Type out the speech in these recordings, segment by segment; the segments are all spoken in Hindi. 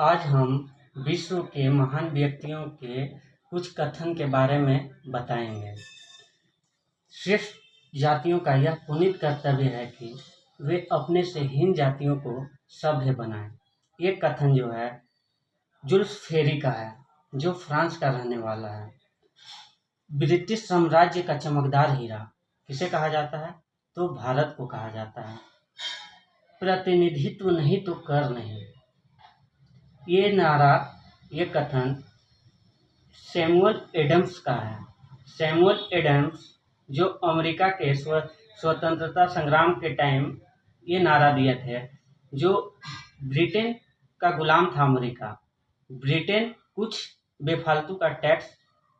आज हम विश्व के महान व्यक्तियों के कुछ कथन के बारे में बताएंगे। श्रेष्ठ जातियों का यह पुनीत कर्तव्य है कि वे अपने से हीन जातियों को सभ्य बनाएं। ये कथन जो है जुल्स फेरी का है, जो फ्रांस का रहने वाला है। ब्रिटिश साम्राज्य का चमकदार हीरा किसे कहा जाता है? तो भारत को कहा जाता है। प्रतिनिधित्व नहीं तो कर नहीं, ये नारा, ये कथन सैमुअल एडम्स का है। सैमुअल एडम्स जो अमेरिका के स्वतंत्रता संग्राम के टाइम ये नारा दिए थे। जो ब्रिटेन का गुलाम था अमेरिका, ब्रिटेन कुछ बेफालतू का टैक्स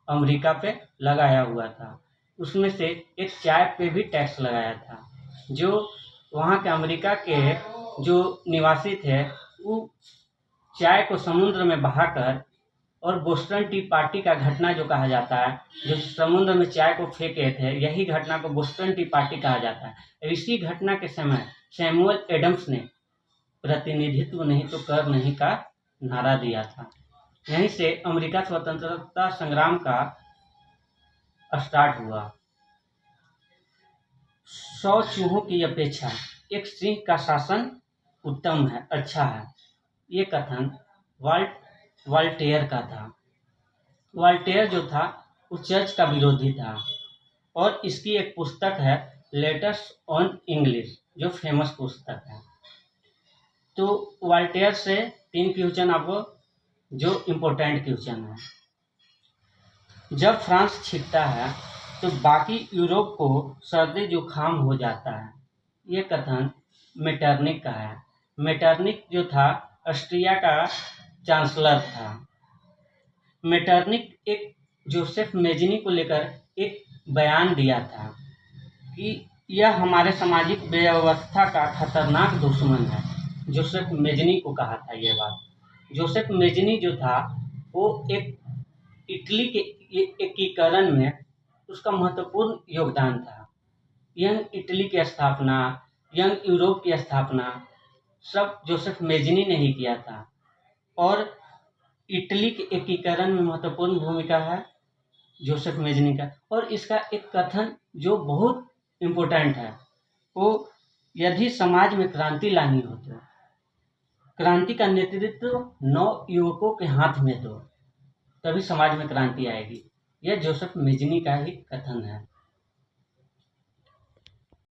अमेरिका पे लगाया हुआ था। उसमें से एक चाय पे भी टैक्स लगाया था। जो वहाँ के अमेरिका के जो निवासी थे वो चाय को समुद्र में बहाकर, और बोस्टन टी पार्टी का घटना जो कहा जाता है, जो समुद्र में चाय को फेंके थे, यही घटना को बोस्टन टी पार्टी कहा जाता है। इसी घटना के समय सैमुअल एडम्स ने प्रतिनिधित्व नहीं तो कर नहीं का नारा दिया था। यहीं से अमेरिका स्वतंत्रता संग्राम का स्टार्ट हुआ। 100 चूहों की अपेक्षा एक सिंह का शासन उत्तम है, अच्छा है। ये कथन वॉल्टेयर का था। वॉल्टेयर जो था वो चर्च का विरोधी था, और इसकी एक पुस्तक है लेटर्स ऑन इंग्लिश, जो फेमस पुस्तक है। तो वॉल्टेयर से 3 क्वेश्चन आपको जो इम्पोर्टेंट क्वेश्चन है। जब फ्रांस छिपता है तो बाकी यूरोप को सर्दी जुकाम हो जाता है। ये कथन मेटरनिक का है। मेटरनिक जो था ऑस्ट्रिया का चांसलर था। मेटरनिक एक जोसेफ मेजनी को लेकर एक बयान दिया था कि यह हमारे सामाजिक व्यवस्था का खतरनाक दुश्मन है। जोसेफ मेजनी को कहा था ये बात। जोसेफ मेजनी जो था वो एक इटली के एकीकरण में उसका महत्वपूर्ण योगदान था। यंग इटली की स्थापना, यंग यूरोप की स्थापना सब जोसेफ मेजनी ने ही किया था, और इटली के एकीकरण में महत्वपूर्ण भूमिका है जोसेफ मेजनी का। और इसका एक कथन जो बहुत इम्पोर्टेंट है, वो यदि समाज में क्रांति लानी हो तो क्रांति का नेतृत्व 9 युवकों के हाथ में दो, तभी समाज में क्रांति आएगी। यह जोसेफ मेजनी का ही कथन है।